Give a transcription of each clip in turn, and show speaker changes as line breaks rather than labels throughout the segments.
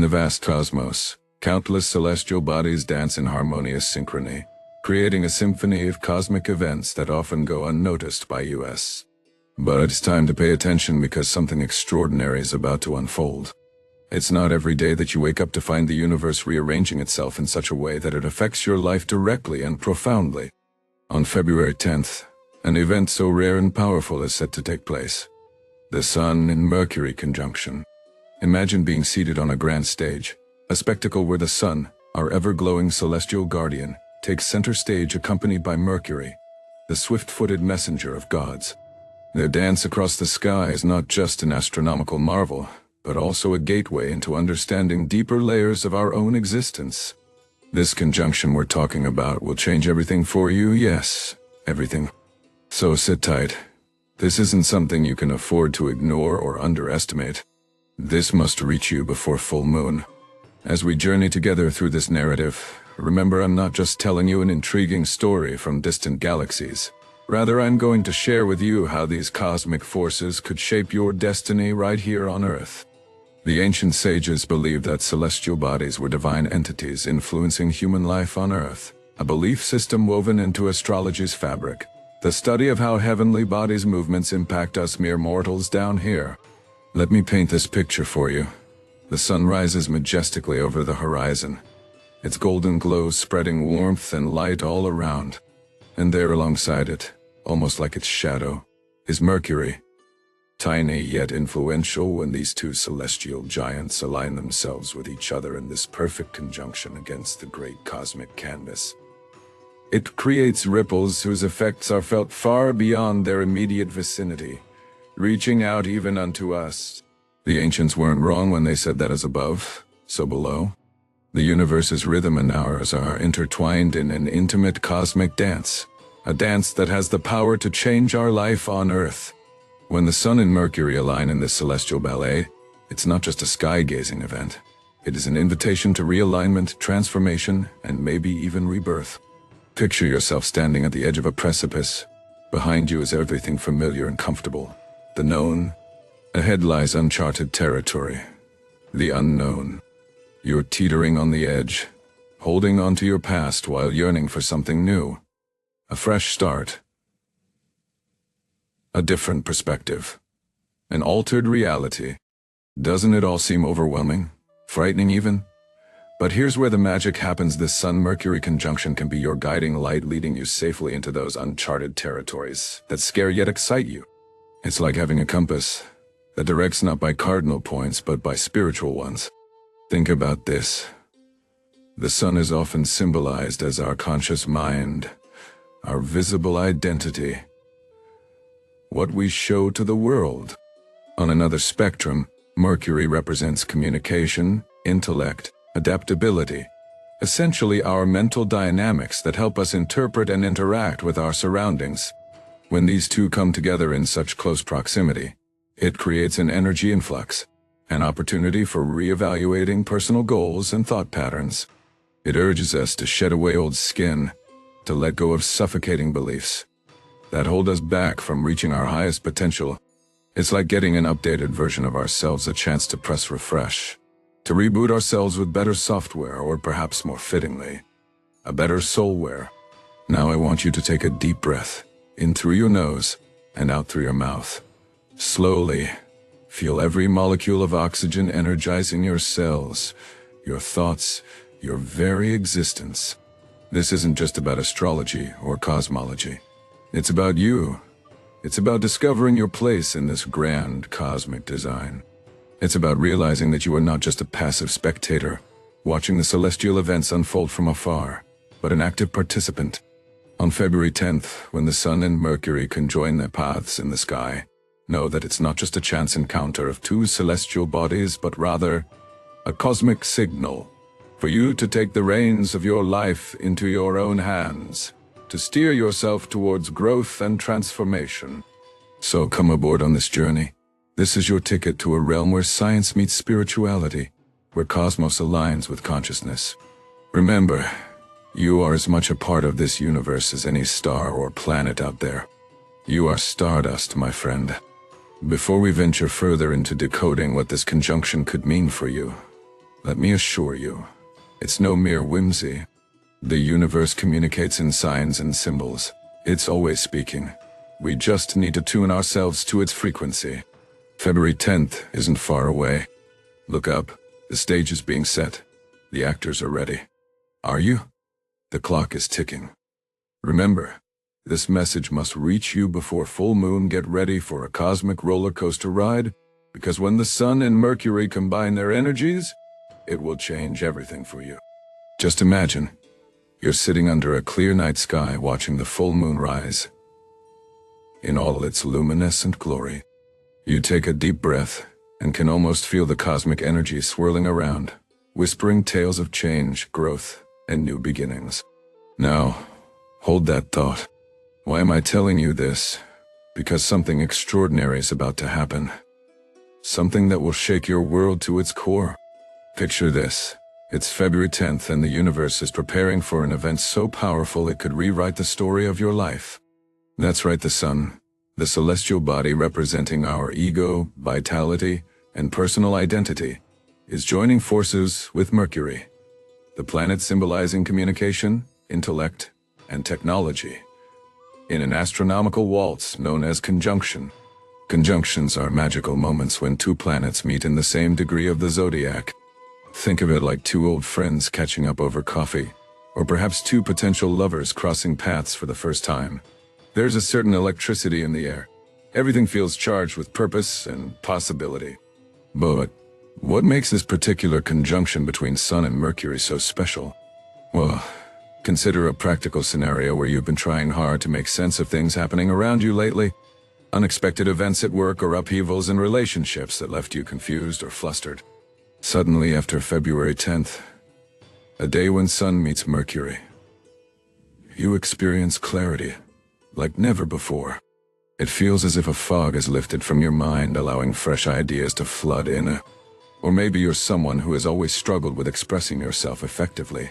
In the vast cosmos, countless celestial bodies dance in harmonious synchrony, creating a symphony of cosmic events that often go unnoticed by us. But it's time to pay attention because something extraordinary is about to unfold. It's not every day that you wake up to find the universe rearranging itself in such a way that it affects your life directly and profoundly. On February 10th, an event so rare and powerful is set to take place. The Sun and Mercury conjunction. Imagine being seated on a grand stage, a spectacle where the Sun, our ever-glowing celestial guardian, takes center stage accompanied by Mercury, the swift-footed messenger of gods. Their dance across the sky is not just an astronomical marvel, but also a gateway into understanding deeper layers of our own existence. This conjunction we're talking about will change everything for you, yes, everything. So sit tight. This isn't something you can afford to ignore or underestimate. This must reach you before full moon. As we journey together through this narrative, remember I'm not just telling you an intriguing story from distant galaxies. Rather, I'm going to share with you how these cosmic forces could shape your destiny right here on Earth. The ancient sages believed that celestial bodies were divine entities influencing human life on Earth, a belief system woven into astrology's fabric, the study of how heavenly bodies' movements impact us mere mortals down here. Let me paint this picture for you. The sun rises majestically over the horizon, its golden glow spreading warmth and light all around. And there alongside it, almost like its shadow, is Mercury. Tiny yet influential when these two celestial giants align themselves with each other in this perfect conjunction against the great cosmic canvas. It creates ripples whose effects are felt far beyond their immediate vicinity, reaching out even unto us. The ancients weren't wrong when they said that as above, so below. The universe's rhythm and ours are intertwined in an intimate cosmic dance, a dance that has the power to change our life on Earth. When the Sun and Mercury align in this celestial ballet, it's not just a sky-gazing event. It is an invitation to realignment, transformation, and maybe even rebirth. Picture yourself standing at the edge of a precipice. Behind you is everything familiar and comfortable. The known. Ahead lies uncharted territory. The unknown. You're teetering on the edge, holding on to your past while yearning for something new. A fresh start. A different perspective. An altered reality. Doesn't it all seem overwhelming? Frightening even? But here's where the magic happens. This Sun-Mercury conjunction can be your guiding light, leading you safely into those uncharted territories that scare yet excite you. It's like having a compass that directs not by cardinal points but by spiritual ones. Think about this. The Sun is often symbolized as our conscious mind, our visible identity, what we show to the world. On another spectrum, Mercury represents communication, intellect, adaptability, essentially our mental dynamics that help us interpret and interact with our surroundings. When these two come together in such close proximity, it creates an energy influx, an opportunity for reevaluating personal goals and thought patterns. It urges us to shed away old skin, to let go of suffocating beliefs that hold us back from reaching our highest potential. It's like getting an updated version of ourselves, a chance to press refresh, to reboot ourselves with better software, or perhaps more fittingly, a better soulware. Now I want you to take a deep breath, in through your nose and out through your mouth. Slowly, feel every molecule of oxygen energizing your cells, your thoughts, your very existence. This isn't just about astrology or cosmology. It's about you. It's about discovering your place in this grand cosmic design. It's about realizing that you are not just a passive spectator, watching the celestial events unfold from afar, but an active participant. On February 10th, when the Sun and Mercury conjoin their paths in the sky, know that it's not just a chance encounter of two celestial bodies, but rather a cosmic signal for you to take the reins of your life into your own hands, to steer yourself towards growth and transformation. So come aboard on this journey. This is your ticket to a realm where science meets spirituality, where cosmos aligns with consciousness. Remember, you are as much a part of this universe as any star or planet out there. You are stardust, my friend. Before we venture further into decoding what this conjunction could mean for you, Let me assure you, it's no mere whimsy. The universe communicates in signs and symbols. It's always speaking. We just need to tune ourselves to its frequency. February 10th isn't far away. Look up. The stage is being set. The actors are ready. Are you? The clock is ticking. Remember, this message must reach you before full moon. Get ready for a cosmic roller coaster ride, because when the Sun and Mercury combine their energies, it will change everything for you. Just imagine, you're sitting under a clear night sky watching the full moon rise. In all its luminescent glory, you take a deep breath and can almost feel the cosmic energy swirling around, whispering tales of change, growth, and new beginnings. Now, hold that thought. Why am I telling you this? Because something extraordinary is about to happen. Something that will shake your world to its core. Picture this. It's February 10th and the universe is preparing for an event so powerful it could rewrite the story of your life. That's right, the Sun, the celestial body representing our ego, vitality, and personal identity, is joining forces with Mercury, the planet symbolizing communication, intellect, and technology, in an astronomical waltz known as conjunction. Conjunctions are magical moments when two planets meet in the same degree of the zodiac. Think of it like two old friends catching up over coffee, or perhaps two potential lovers crossing paths for the first time. There's a certain electricity in the air. Everything feels charged with purpose and possibility. But what makes this particular conjunction between Sun and Mercury so special? Well, consider a practical scenario where you've been trying hard to make sense of things happening around you lately. Unexpected events at work or upheavals in relationships that left you confused or flustered. Suddenly, after February 10th, a day when Sun meets Mercury, you experience clarity like never before. It feels as if a fog is lifted from your mind, allowing fresh ideas to flood in. Or maybe you're someone who has always struggled with expressing yourself effectively,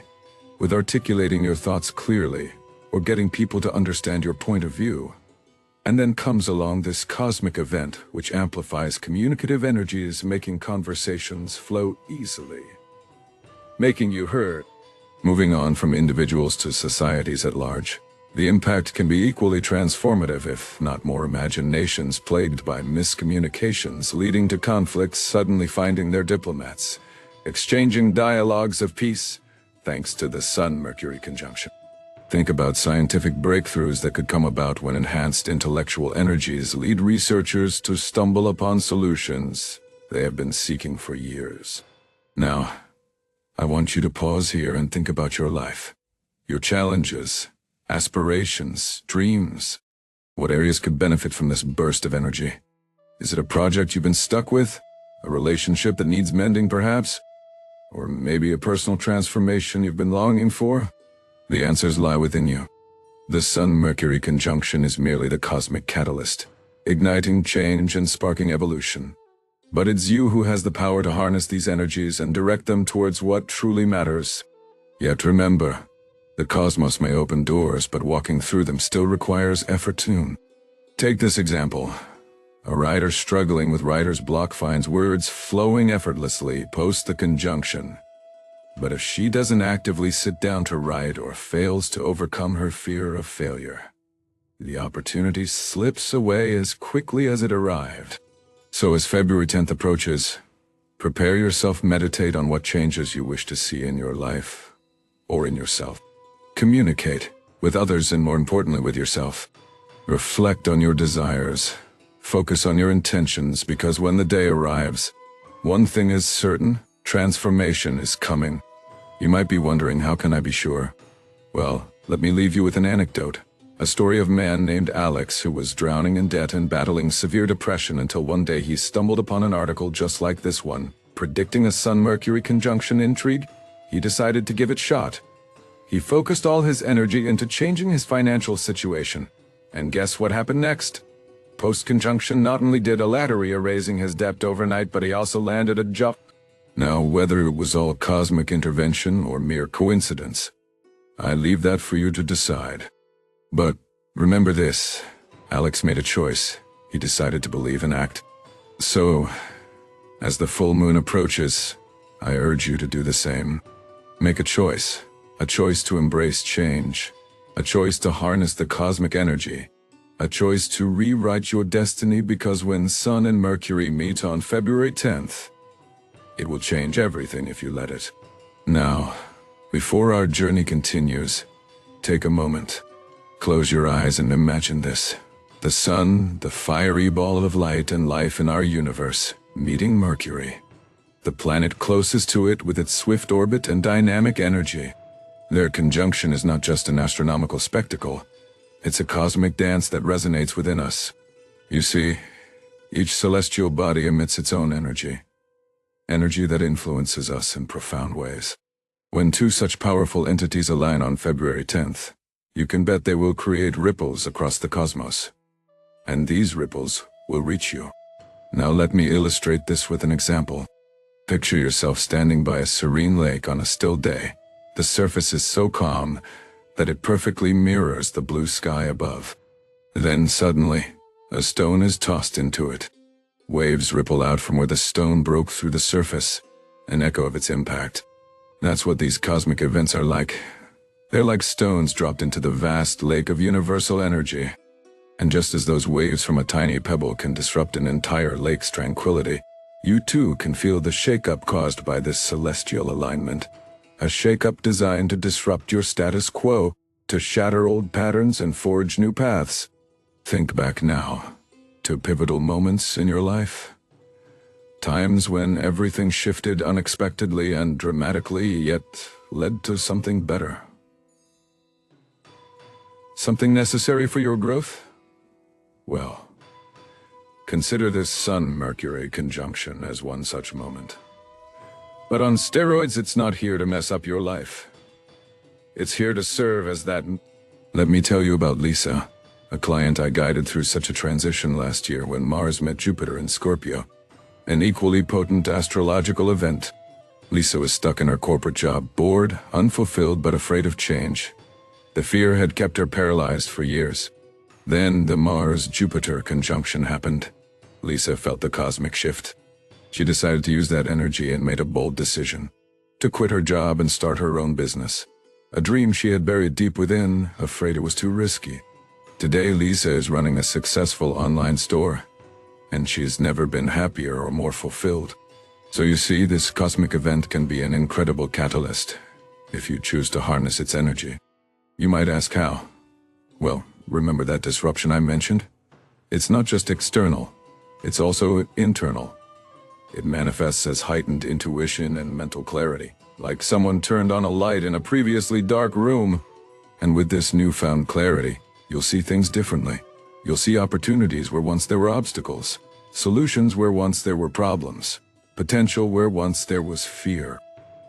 with articulating your thoughts clearly, or getting people to understand your point of view. And then comes along this cosmic event which amplifies communicative energies, making conversations flow easily, making you heard. Moving on from individuals to societies at large, the impact can be equally transformative, if not more. Imagine nations plagued by miscommunications leading to conflicts suddenly finding their diplomats, exchanging dialogues of peace, thanks to the Sun-Mercury conjunction. Think about scientific breakthroughs that could come about when enhanced intellectual energies lead researchers to stumble upon solutions they have been seeking for years. Now, I want you to pause here and think about your life, your challenges, aspirations, dreams. What areas could benefit from this burst of energy? Is it a project you've been stuck with? A relationship that needs mending, perhaps? Or maybe a personal transformation you've been longing for? The answers lie within you. The Sun-Mercury conjunction is merely the cosmic catalyst, igniting change and sparking evolution. But it's you who has the power to harness these energies and direct them towards what truly matters. Yet remember, the cosmos may open doors, but walking through them still requires effort too. Take this example. A writer struggling with writer's block finds words flowing effortlessly post the conjunction. But if she doesn't actively sit down to write or fails to overcome her fear of failure, the opportunity slips away as quickly as it arrived. So as February 10th approaches, prepare yourself, meditate on what changes you wish to see in your life or in yourself. Communicate with others and, more importantly, with yourself. Reflect on your desires. Focus on your intentions, because when the day arrives, one thing is certain: transformation is coming. You might be wondering, how can I be sure? Well, let me leave you with an anecdote. A story of a man named Alex who was drowning in debt and battling severe depression until one day he stumbled upon an article just like this one, predicting a Sun-Mercury conjunction intrigue. He decided to give it a shot. He focused all his energy into changing his financial situation. And guess what happened next? Post-conjunction, not only did Alatri erasing his debt overnight, but he also landed a job. Now, whether it was all cosmic intervention or mere coincidence, I leave that for you to decide. But remember this, Alex made a choice. He decided to believe and act. So, as the full moon approaches, I urge you to do the same. Make a choice to embrace change, a choice to harness the cosmic energy, a choice to rewrite your destiny, because when Sun and Mercury meet on February 10th, it will change everything if you let it. Now, before our journey continues, take a moment. Close your eyes and imagine this. The Sun, the fiery ball of light and life in our universe, meeting Mercury, the planet closest to it with its swift orbit and dynamic energy. Their conjunction is not just an astronomical spectacle. It's a cosmic dance that resonates within us. You see, each celestial body emits its own energy that influences us in profound ways. When two such powerful entities align on February 10th, you can bet they will create ripples across the cosmos. And these ripples will reach you. Now let me illustrate this with an example. Picture yourself standing by a serene lake on a still day. The surface is so calm that it perfectly mirrors the blue sky above. Then suddenly, a stone is tossed into it. Waves ripple out from where the stone broke through the surface, an echo of its impact. That's what these cosmic events are like. They're like stones dropped into the vast lake of universal energy. And just as those waves from a tiny pebble can disrupt an entire lake's tranquility, you too can feel the shake-up caused by this celestial alignment. A shake-up designed to disrupt your status quo, to shatter old patterns and forge new paths. Think back now to pivotal moments in your life. Times when everything shifted unexpectedly and dramatically, yet led to something better. Something necessary for your growth? Well, consider this Sun-Mercury conjunction as one such moment. But on steroids, it's not here to mess up your life. It's here to serve as that. Let me tell you about Lisa, a client I guided through such a transition last year when Mars met Jupiter in Scorpio. An equally potent astrological event. Lisa was stuck in her corporate job, bored, unfulfilled, but afraid of change. The fear had kept her paralyzed for years. Then the Mars-Jupiter conjunction happened. Lisa felt the cosmic shift. She decided to use that energy and made a bold decision. To quit her job and start her own business. A dream she had buried deep within, afraid it was too risky. Today, Lisa is running a successful online store, and she's never been happier or more fulfilled. So you see, this cosmic event can be an incredible catalyst, if you choose to harness its energy. You might ask how? Well, remember that disruption I mentioned? It's not just external, it's also internal. It manifests as heightened intuition and mental clarity, like someone turned on a light in a previously dark room. And with this newfound clarity, you'll see things differently. You'll see opportunities where once there were obstacles, solutions where once there were problems, potential where once there was fear.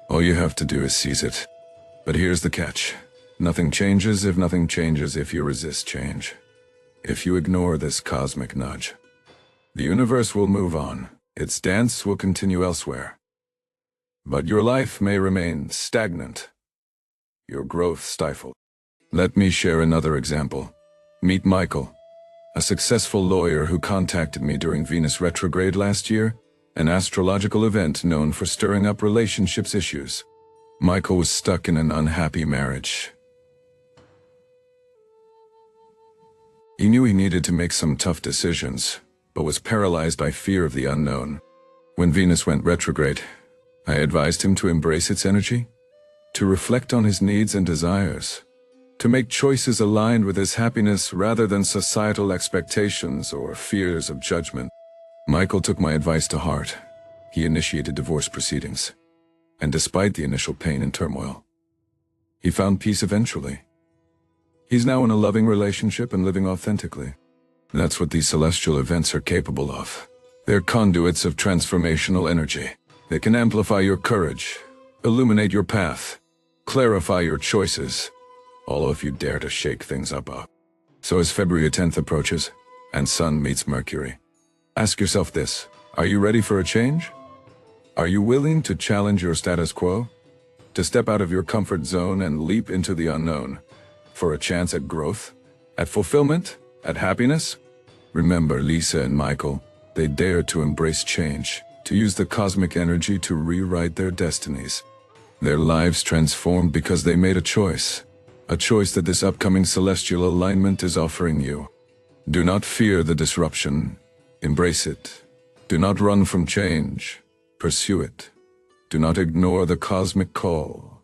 All you have to do is seize it. But here's the catch. Nothing changes if you resist change. If you ignore this cosmic nudge. The universe will move on. Its dance will continue elsewhere. But your life may remain stagnant. Your growth stifled. Let me share another example. Meet Michael, a successful lawyer who contacted me during Venus retrograde last year, an astrological event known for stirring up relationships issues. Michael was stuck in an unhappy marriage. He knew he needed to make some tough decisions, but was paralyzed by fear of the unknown. When Venus went retrograde, I advised him to embrace its energy, to reflect on his needs and desires, to make choices aligned with his happiness rather than societal expectations or fears of judgment. Michael took my advice to heart. He initiated divorce proceedings, and despite the initial pain and turmoil, he found peace eventually. He's now in a loving relationship and living authentically. That's what these celestial events are capable of. They're conduits of transformational energy. They can amplify your courage, illuminate your path, clarify your choices, all if you dare to shake things up. So as February 10th approaches, and Sun meets Mercury, ask yourself this: are you ready for a change? Are you willing to challenge your status quo? To step out of your comfort zone and leap into the unknown? For a chance at growth? At fulfillment? At happiness? Remember Lisa and Michael, they dared to embrace change. to use the cosmic energy to rewrite their destinies. Their lives transformed because they made a choice that this upcoming celestial alignment is offering you. Do not fear the disruption, embrace it. Do not run from change, pursue it. Do not ignore the cosmic call.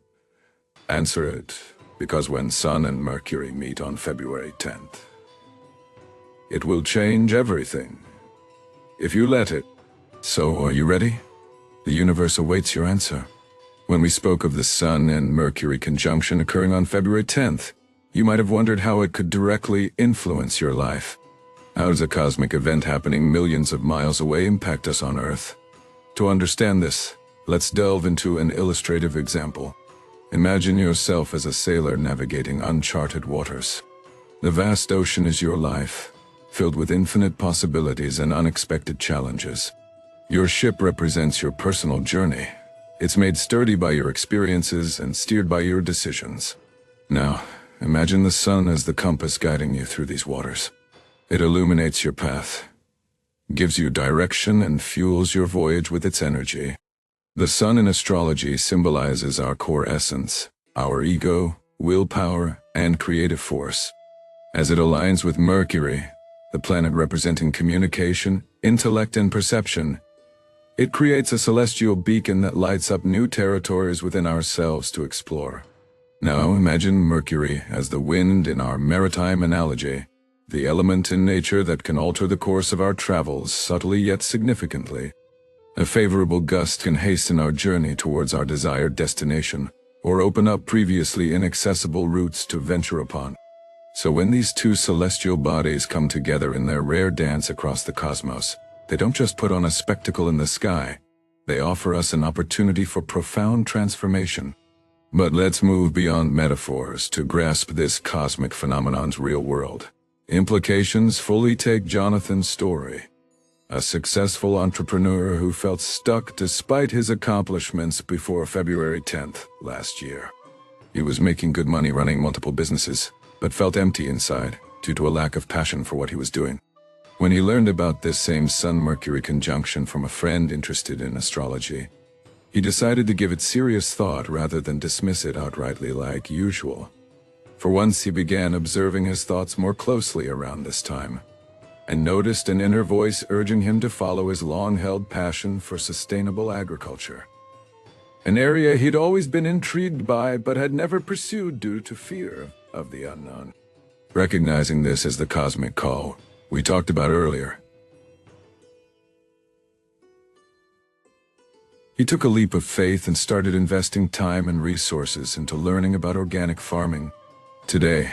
Answer it, because when Sun and Mercury meet on February 10th, it will change everything. If you let it. So, are you ready? The universe awaits your answer. When we spoke of the Sun and Mercury conjunction occurring on February 10th, you might have wondered how it could directly influence your life. How does a cosmic event happening millions of miles away impact us on Earth? To understand this, let's delve into an illustrative example. Imagine yourself as a sailor navigating uncharted waters. The vast ocean is your life, filled with infinite possibilities and unexpected challenges. Your ship represents your personal journey. It's made sturdy by your experiences and steered by your decisions. Now, imagine the sun as the compass guiding you through these waters. It illuminates your path, gives you direction, and fuels your voyage with its energy. The sun in astrology symbolizes our core essence, our ego, willpower, and creative force. As it aligns with Mercury, the planet representing communication, intellect, and perception, it creates a celestial beacon that lights up new territories within ourselves to explore. Now imagine Mercury as the wind in our maritime analogy, the element in nature that can alter the course of our travels subtly yet significantly. A favorable gust can hasten our journey towards our desired destination, or open up previously inaccessible routes to venture upon. So when these two celestial bodies come together in their rare dance across the cosmos, they don't just put on a spectacle in the sky, they offer us an opportunity for profound transformation. But let's move beyond metaphors to grasp this cosmic phenomenon's real world implications. Fully take Jonathan's story. A successful entrepreneur who felt stuck despite his accomplishments before February 10th last year. He was making good money running multiple businesses, but felt empty inside due to a lack of passion for what he was doing. When he learned about this same Sun-Mercury conjunction from a friend interested in astrology, he decided to give it serious thought rather than dismiss it outrightly like usual. For once, he began observing his thoughts more closely around this time, and noticed an inner voice urging him to follow his long-held passion for sustainable agriculture. An area he'd always been intrigued by but had never pursued due to fear of the unknown. Recognizing this as the cosmic call we talked about earlier, he took a leap of faith and started investing time and resources into learning about organic farming. Today,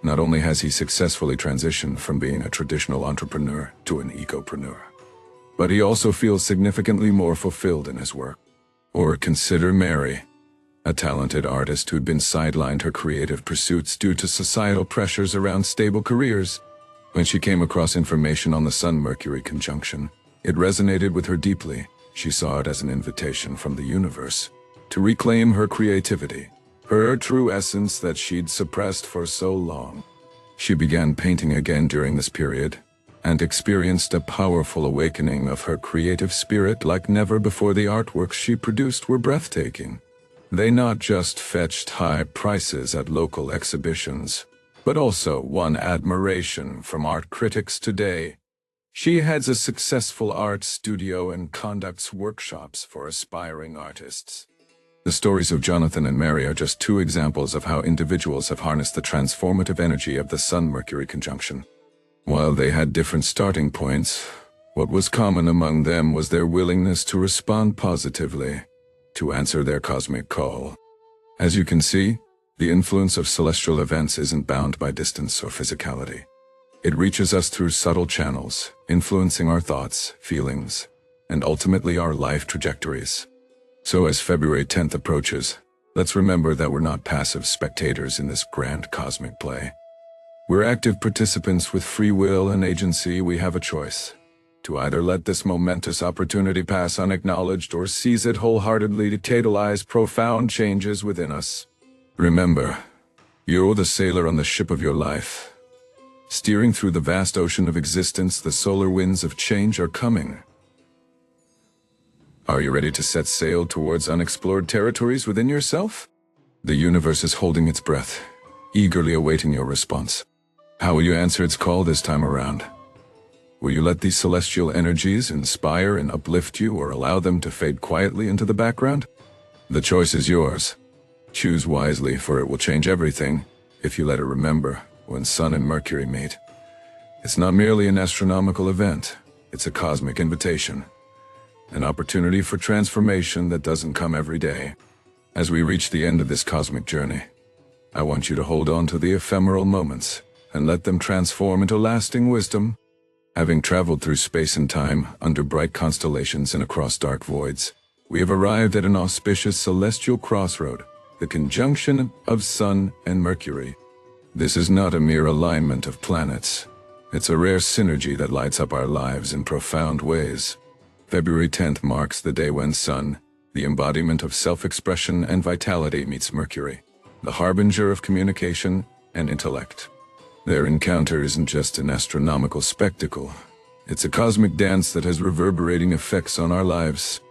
not only has he successfully transitioned from being a traditional entrepreneur to an ecopreneur, but he also feels significantly more fulfilled in his work. Or consider Mary, a talented artist who'd been sidelined her creative pursuits due to societal pressures around stable careers. When she came across information on the Sun-Mercury conjunction, it resonated with her deeply. She saw it as an invitation from the universe to reclaim her creativity, her true essence that she'd suppressed for so long. She began painting again during this period, and experienced a powerful awakening of her creative spirit like never before. The artworks she produced were breathtaking. They not just fetched high prices at local exhibitions, but also won admiration from art critics today. She heads a successful art studio and conducts workshops for aspiring artists. The stories of Jonathan and Mary are just two examples of how individuals have harnessed the transformative energy of the Sun-Mercury conjunction. While they had different starting points, what was common among them was their willingness to respond positively, to answer their cosmic call. As you can see, the influence of celestial events isn't bound by distance or physicality. It reaches us through subtle channels, influencing our thoughts, feelings, and ultimately our life trajectories. So as February 10th approaches, let's remember that we're not passive spectators in this grand cosmic play. We're active participants with free will and agency. We have a choice to either let this momentous opportunity pass unacknowledged or seize it wholeheartedly to catalyze profound changes within us. Remember, you're the sailor on the ship of your life. Steering through the vast ocean of existence, the solar winds of change are coming. Are you ready to set sail towards unexplored territories within yourself? The universe is holding its breath, eagerly awaiting your response. How will you answer its call this time around? Will you let these celestial energies inspire and uplift you, or allow them to fade quietly into the background? The choice is yours. Choose wisely, for it will change everything if you let it. Remember, when Sun and Mercury meet, it's not merely an astronomical event, it's a cosmic invitation. An opportunity for transformation that doesn't come every day. As we reach the end of this cosmic journey, I want you to hold on to the ephemeral moments and let them transform into lasting wisdom. Having traveled through space and time, under bright constellations and across dark voids, we have arrived at an auspicious celestial crossroad, the conjunction of Sun and Mercury. This is not a mere alignment of planets. It's a rare synergy that lights up our lives in profound ways. February 10th marks the day when Sun, the embodiment of self-expression and vitality, meets Mercury, the harbinger of communication and intellect. Their encounter isn't just an astronomical spectacle. It's a cosmic dance that has reverberating effects on our lives.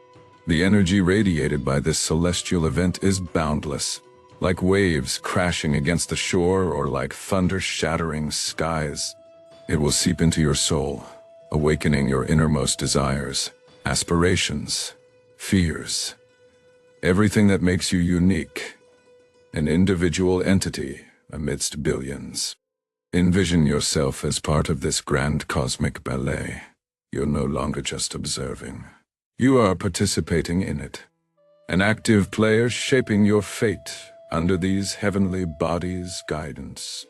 The energy radiated by this celestial event is boundless, like waves crashing against the shore or like thunder shattering skies. It will seep into your soul, awakening your innermost desires, aspirations, fears, everything that makes you unique, an individual entity amidst billions. Envision yourself as part of this grand cosmic ballet. You're no longer just observing. You are participating in it. An active player shaping your fate under these heavenly bodies' guidance.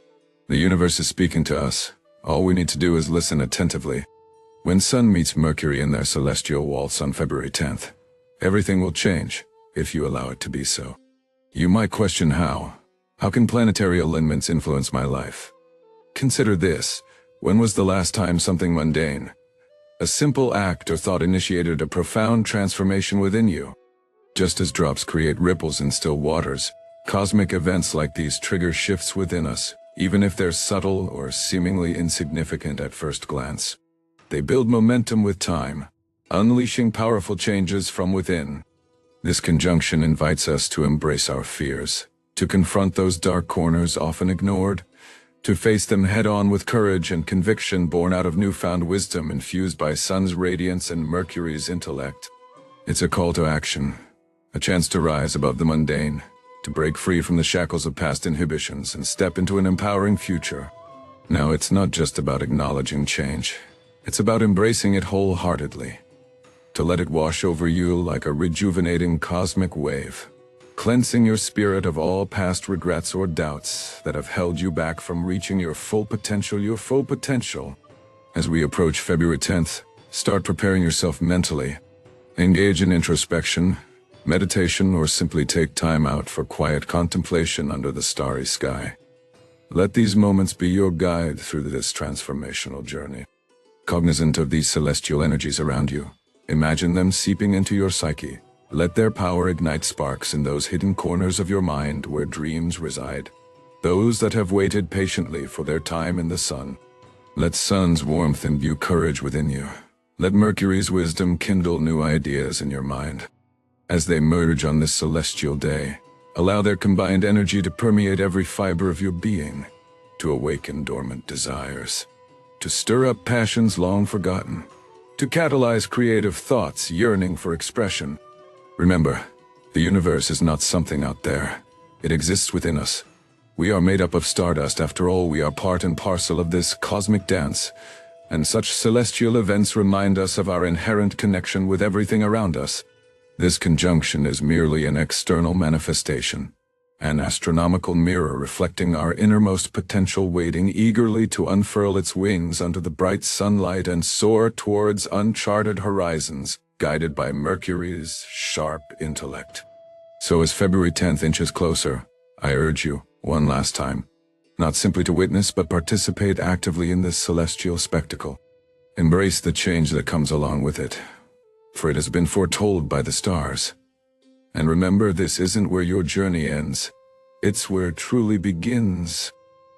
The universe is speaking to us. All we need to do is listen attentively. When Sun meets Mercury in their celestial waltz on February 10th, everything will change, if you allow it to be so. You might question how. How can planetary alignments influence my life? Consider this. When was the last time something mundane, a simple act or thought, initiated a profound transformation within you? Just as drops create ripples in still waters, cosmic events like these trigger shifts within us, even if they're subtle or seemingly insignificant at first glance. They build momentum with time, unleashing powerful changes from within. This conjunction invites us to embrace our fears, to confront those dark corners often ignored, to face them head-on with courage and conviction born out of newfound wisdom infused by Sun's radiance and Mercury's intellect. It's a call to action, a chance to rise above the mundane, to break free from the shackles of past inhibitions and step into an empowering future. Now, it's not just about acknowledging change. It's about embracing it wholeheartedly, to let it wash over you like a rejuvenating cosmic wave, cleansing your spirit of all past regrets or doubts that have held you back from reaching your full potential. As we approach February 10th, start preparing yourself mentally. Engage in introspection, meditation, or simply take time out for quiet contemplation under the starry sky. Let these moments be your guide through this transformational journey. Cognizant of these celestial energies around you, imagine them seeping into your psyche. Let their power ignite sparks in those hidden corners of your mind where dreams reside, those that have waited patiently for their time in the sun. Let Sun's warmth imbue courage within you. Let Mercury's wisdom kindle new ideas in your mind. As they merge on this celestial day, allow their combined energy to permeate every fiber of your being, to awaken dormant desires, to stir up passions long forgotten, to catalyze creative thoughts yearning for expression. Remember, the universe is not something out there. It exists within us. We are made up of stardust. After all, we are part and parcel of this cosmic dance, and such celestial events remind us of our inherent connection with everything around us. This conjunction is merely an external manifestation, an astronomical mirror reflecting our innermost potential, waiting eagerly to unfurl its wings under the bright sunlight and soar towards uncharted horizons, guided by Mercury's sharp intellect. So as February 10th inches closer, I urge you, one last time, not simply to witness but participate actively in this celestial spectacle. Embrace the change that comes along with it, for it has been foretold by the stars. And remember, this isn't where your journey ends, it's where it truly begins.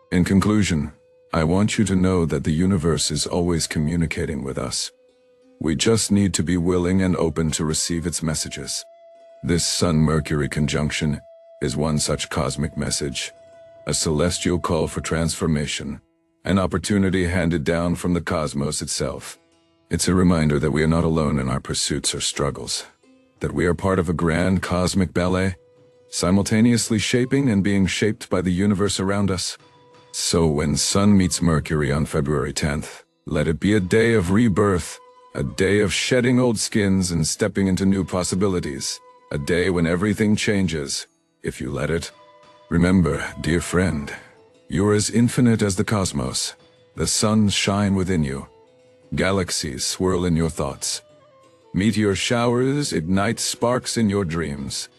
In conclusion, I want you to know that the universe is always communicating with us. We just need to be willing and open to receive its messages. This Sun-Mercury conjunction is one such cosmic message, a celestial call for transformation, an opportunity handed down from the cosmos itself. It's a reminder that we are not alone in our pursuits or struggles, that we are part of a grand cosmic ballet, simultaneously shaping and being shaped by the universe around us. So when Sun meets Mercury on February 10th, let it be a day of rebirth, a day of shedding old skins and stepping into new possibilities, a day when everything changes, if you let it. Remember, dear friend, you're as infinite as the cosmos. The suns shine within you. Galaxies swirl in your thoughts. Meteor showers ignite sparks in your dreams.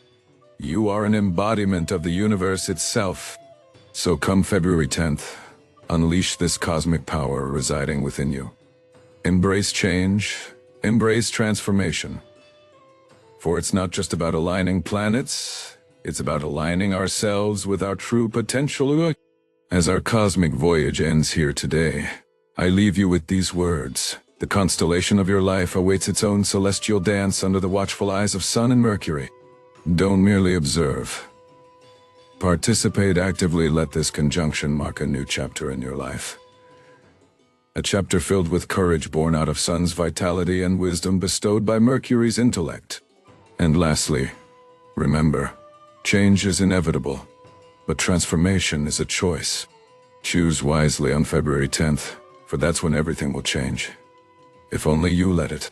You are an embodiment of the universe itself. So come February 10th, unleash this cosmic power residing within you. Embrace change, embrace transformation. For it's not just about aligning planets, it's about aligning ourselves with our true potential. As our cosmic voyage ends here today, I leave you with these words. The constellation of your life awaits its own celestial dance under the watchful eyes of Sun and Mercury. Don't merely observe. Participate actively. Let this conjunction mark a new chapter in your life. A chapter filled with courage born out of Sun's vitality and wisdom bestowed by Mercury's intellect. And lastly, remember, change is inevitable, but transformation is a choice. Choose wisely on February 10th, for that's when everything will change. If only you let it.